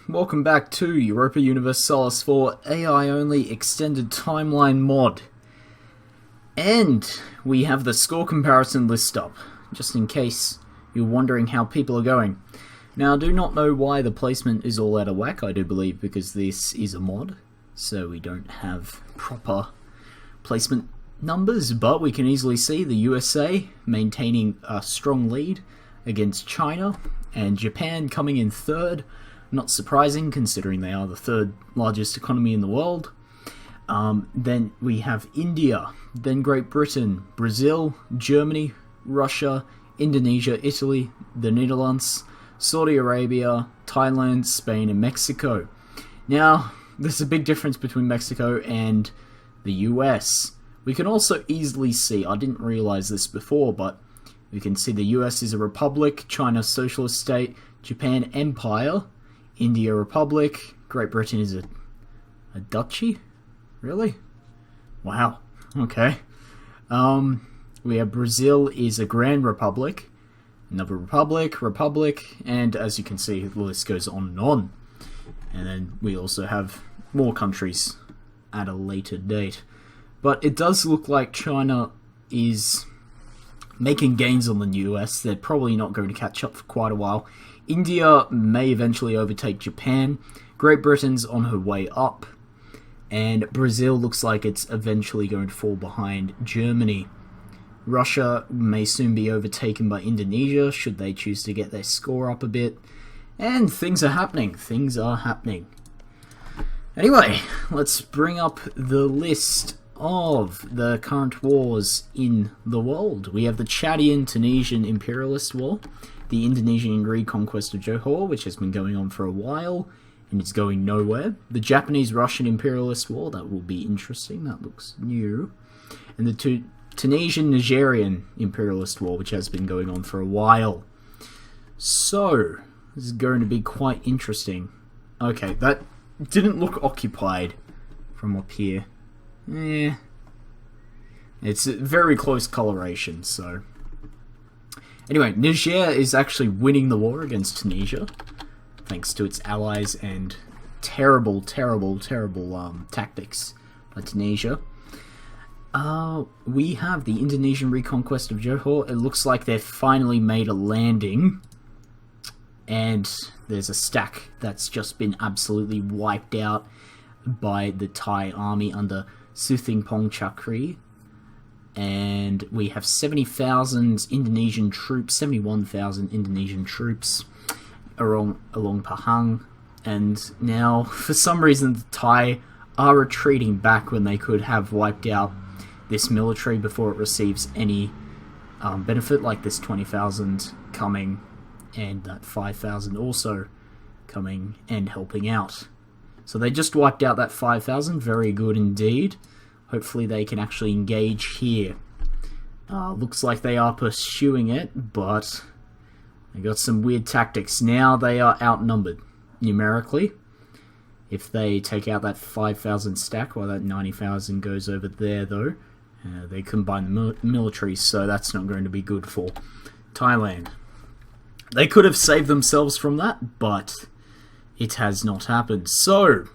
welcome back to Europa Universalis for AI only extended timeline mod. And we have the score comparison list up, just in case you're wondering how people are going. Now I do not know why the placement is all out of whack, I do believe because this is a mod, so we don't have proper placement numbers, but we can easily see the USA maintaining a strong lead against China, and Japan coming in third. Not surprising considering they are the third largest economy in the world. Then we have India, then Great Britain, Brazil, Germany, Russia, Indonesia, Italy, the Netherlands, Saudi Arabia, Thailand, Spain and Mexico. Now, there's a big difference between Mexico and the US. We can also easily see, I didn't realize this before, but we can see the US is a republic, China socialist state, Japan empire, India republic, Great Britain is a duchy? Really? Wow. Okay. We have Brazil is a grand republic, another republic, and as you can see, the list goes on and on. And then we also have more countries at a later date. But it does look like China is making gains on the US. They're probably not going to catch up for quite a while. India may eventually overtake Japan. Great Britain's on her way up. And Brazil looks like it's eventually going to fall behind Germany. Russia may soon be overtaken by Indonesia, should they choose to get their score up a bit. And things are happening. Things are happening. Anyway, let's bring up the list of the current wars in the world. We have the Chadian-Tunisian imperialist war, the Indonesian reconquest of Johor, which has been going on for a while, and it's going nowhere. The Japanese-Russian imperialist war, that will be interesting, that looks new. And the Tunisian-Nigerian imperialist war, which has been going on for a while. So, this is going to be quite interesting. Okay, that didn't look occupied from up here. It's a very close coloration, so... Anyway, Niger is actually winning the war against Tunisia, thanks to its allies and terrible tactics by Tunisia. We have the Indonesian reconquest of Johor. It looks like they've finally made a landing, and there's a stack that's just been absolutely wiped out by the Thai army under Suthingpong Chakri, and we have 70,000 Indonesian troops, 71,000 Indonesian troops along Pahang, and now for some reason the Thai are retreating back when they could have wiped out this military before it receives any benefit, like this 20,000 coming and that 5,000 also coming and helping out. So they just wiped out that 5,000, very good indeed. Hopefully they can actually engage here. Looks like they are pursuing it, but they got some weird tactics. Now they are outnumbered numerically. If they take out that 5,000 stack, while that 90,000 goes over there though, they combine the militaries, so that's not going to be good for Thailand. They could have saved themselves from that, but it has not happened. So,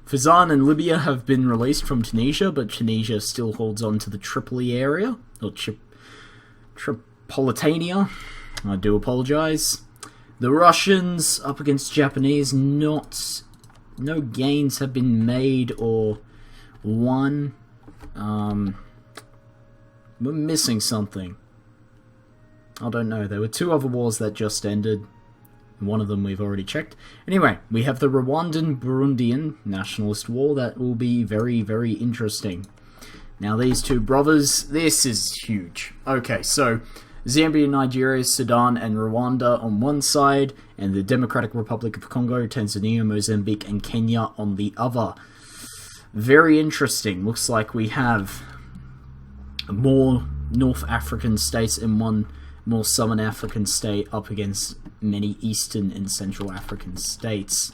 Fezzan and Libya have been released from Tunisia, but Tunisia still holds on to the Tripoli area, or Tripolitania. I do apologize. The Russians up against Japanese, no gains have been made or won. We're missing something. I don't know. There were two other wars that just ended. One of them we've already checked. Anyway, we have the Rwandan-Burundian nationalist war. That will be very, very interesting. Now, these two brothers, this is huge. Okay, so Zambia, Nigeria, Sudan, and Rwanda on one side, and the Democratic Republic of Congo, Tanzania, Mozambique, and Kenya on the other. Very interesting. Looks like we have more North African states and one more Southern African state up against many Eastern and Central African states.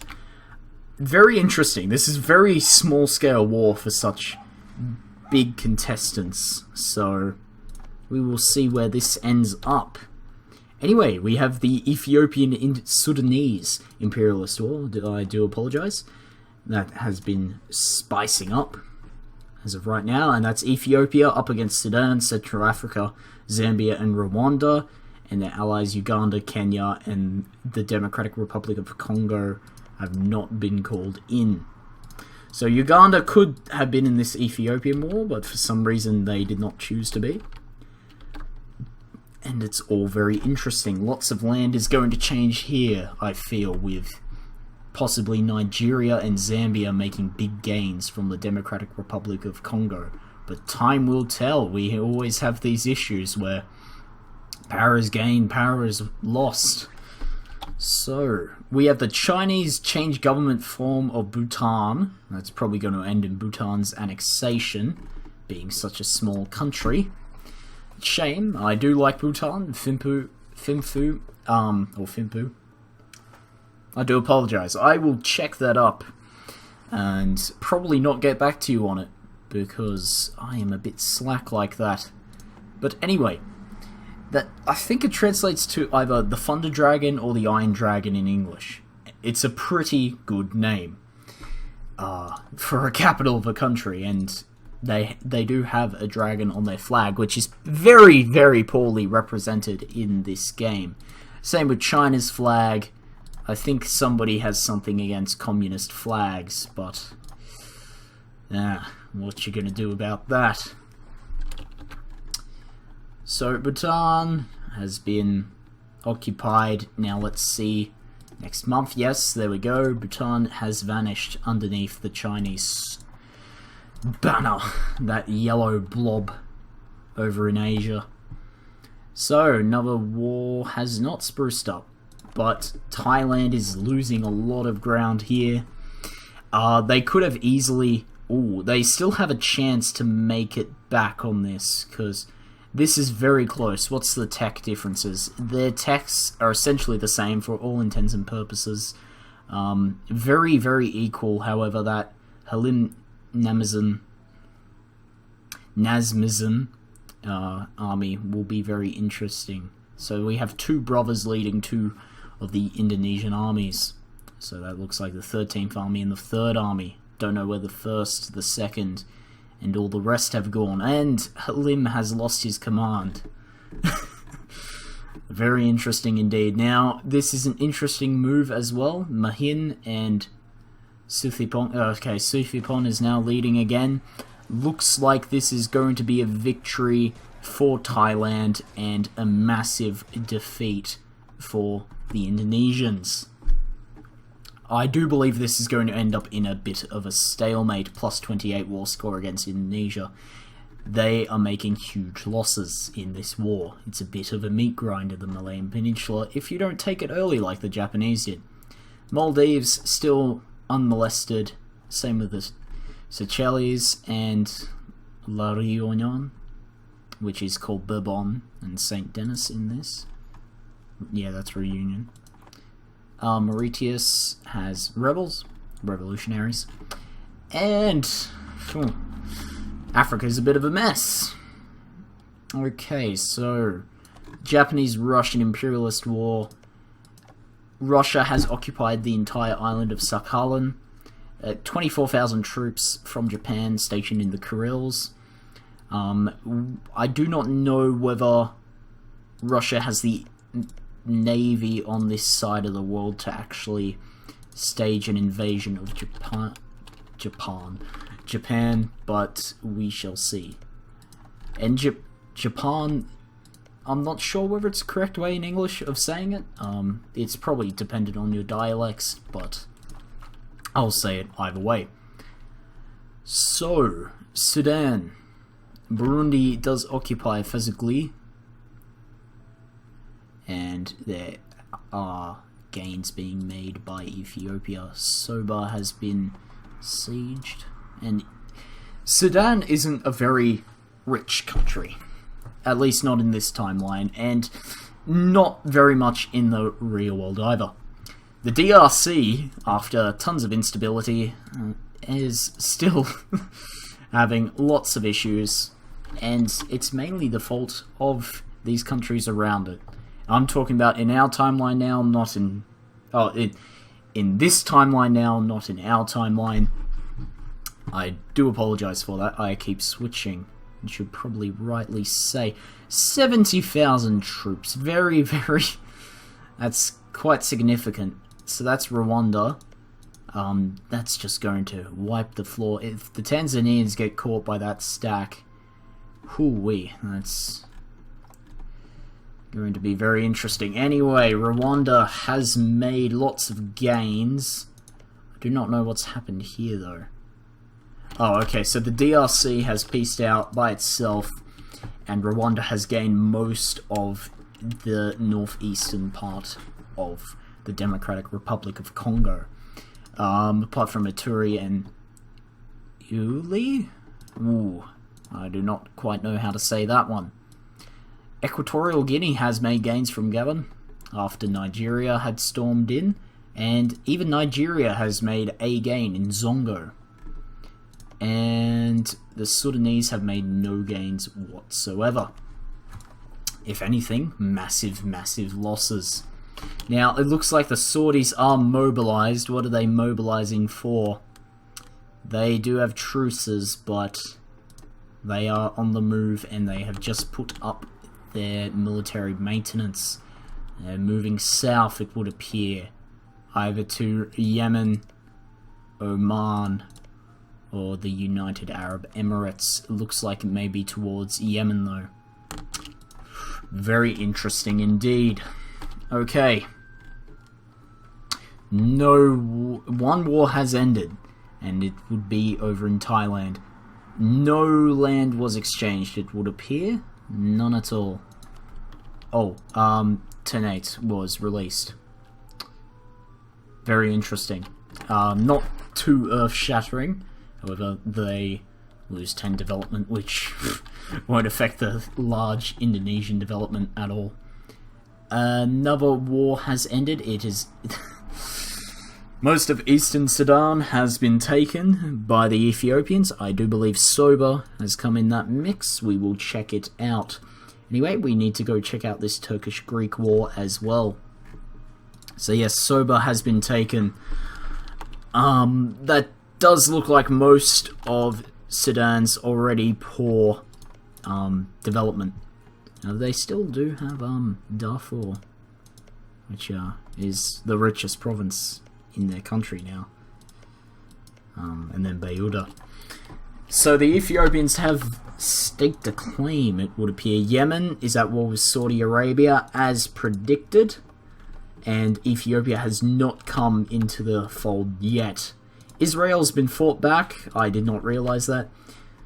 Very interesting. This is very small scale war for such big contestants, so we will see where this ends up. Anyway, we have the Ethiopian Sudanese imperialist war. I do apologise. That has been spicing up as of right now, and that's Ethiopia up against Sudan, Central Africa, Zambia and Rwanda, and their allies Uganda, Kenya, and the Democratic Republic of Congo have not been called in. So Uganda could have been in this Ethiopian war, but for some reason they did not choose to be. And it's all very interesting. Lots of land is going to change here, I feel, with possibly Nigeria and Zambia making big gains from the Democratic Republic of Congo. But time will tell. We always have these issues where power is gained, power is lost. So, we have the Chinese change government form of Bhutan. That's probably going to end in Bhutan's annexation, being such a small country. Shame. I do like Bhutan. Thimphu. I do apologise. I will check that up and probably not get back to you on it because I am a bit slack like that. But anyway, that I think it translates to either the Thunder Dragon or the Iron Dragon in English. It's a pretty good name for a capital of a country, and they do have a dragon on their flag, which is very, very poorly represented in this game. Same with China's flag. I think somebody has something against communist flags, but what you gonna do about that? So Bhutan has been occupied. Now let's see. Next month, yes, there we go. Bhutan has vanished underneath the Chinese banner, that yellow blob over in Asia. So, another war has not spruced up, but Thailand is losing a lot of ground here. They could have easily... they still have a chance to make it back on this, because this is very close. What's the tech differences? Their techs are essentially the same for all intents and purposes. Very, very equal, however, that Halim Namazan army will be very interesting. So we have two brothers leading two of the Indonesian armies. So that looks like the 13th Army and the 3rd Army. Don't know where the 1st, the 2nd, and all the rest have gone. And Halim has lost his command. Very interesting indeed. Now, this is an interesting move as well. Mahin and Suthipon... Suthipon is now leading again. Looks like this is going to be a victory for Thailand and a massive defeat for the Indonesians. I do believe this is going to end up in a bit of a stalemate, plus 28 war score against Indonesia. They are making huge losses in this war. It's a bit of a meat grinder, the Malayan Peninsula, if you don't take it early like the Japanese did. Maldives still unmolested, same with the Seychelles and La Réunion, which is called Bourbon and St. Denis in this. Yeah, that's Reunion. Mauritius has rebels, revolutionaries, and Africa's a bit of a mess. Okay, so Japanese-Russian imperialist war. Russia has occupied the entire island of Sakhalin. 24,000 troops from Japan stationed in the Kurils. I do not know whether Russia has the navy on this side of the world to actually stage an invasion of Japan, but we shall see. And Japan, I'm not sure whether it's the correct way in English of saying it. It's probably dependent on your dialects, but I'll say it either way. So, Sudan. Burundi does occupy physically, and there are gains being made by Ethiopia. Soba has been sieged, and Sudan isn't a very rich country, at least not in this timeline, and not very much in the real world either. The DRC, after tons of instability, is still having lots of issues, and it's mainly the fault of these countries around it. I'm talking about in our timeline now, not in... Oh, in this timeline now, not in our timeline. I do apologize for that. I keep switching. I should probably rightly say 70,000 troops. Very, very... That's quite significant. So that's Rwanda. That's just going to wipe the floor. If the Tanzanians get caught by that stack, hoo-wee, that's going to be very interesting. Anyway, Rwanda has made lots of gains. I do not know what's happened here, though. Oh, okay, so the DRC has pieced out by itself, and Rwanda has gained most of the northeastern part of the Democratic Republic of Congo. Apart from Ituri and EUIV? Ooh, I do not quite know how to say that one. Equatorial Guinea has made gains from Gabon after Nigeria had stormed in, and even Nigeria has made a gain in Zongo. And the Sudanese have made no gains whatsoever. If anything, massive, massive losses. Now, it looks like the Saudis are mobilized. What are they mobilizing for? They do have truces, but they are on the move, and they have just put up their military maintenance. They're moving south, it would appear, either to Yemen, Oman, or the United Arab Emirates. It looks like it may be towards Yemen, though. Very interesting indeed. Okay. One war has ended, and it would be over in Thailand. No land was exchanged, it would appear. None at all. Oh, Tenate was released. Very interesting. Not too earth-shattering. However, they lose 10 development, which won't affect the large Indonesian development at all. Another war has ended. It is... Most of eastern Sudan has been taken by the Ethiopians. I do believe Soba has come in that mix. We will check it out. Anyway, we need to go check out this Turkish-Greek war as well. So yes, Soba has been taken. That does look like most of Sudan's already poor development. Now, they still do have Darfur, which is the richest province in their country now. And then Bayuda. So the Ethiopians have staked a claim, it would appear. Yemen is at war with Saudi Arabia as predicted, and Ethiopia has not come into the fold yet. Israel's been fought back. I did not realize that.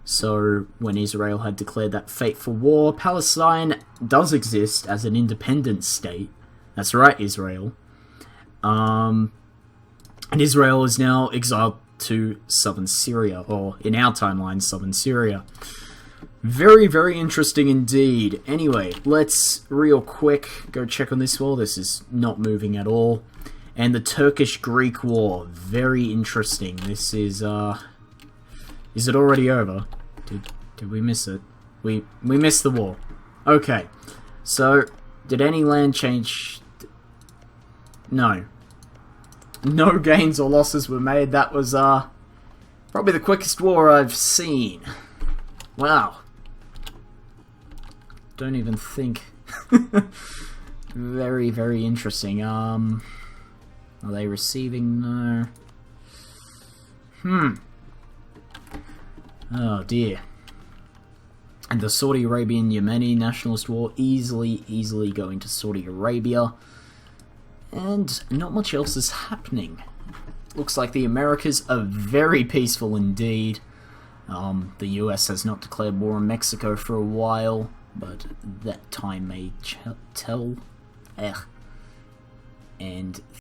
So when Israel had declared that fateful war, Palestine does exist as an independent state. That's right, Israel. And Israel is now exiled to southern Syria, or in our timeline, southern Syria. Very, very interesting indeed. Anyway, let's real quick go check on this war. This is not moving at all. And the Turkish-Greek war, very interesting. This is it already over? Did we miss it? We missed the war. Okay. So, did any land change? No. No gains or losses were made. That was probably the quickest war I've seen. Wow. Don't even think. Very, very interesting. Are they receiving? No. Oh dear. And the Saudi Arabian-Yemeni nationalist war, easily going to Saudi Arabia. And not much else is happening. Looks like the Americas are very peaceful indeed. The US has not declared war on Mexico for a while, but that time may tell. And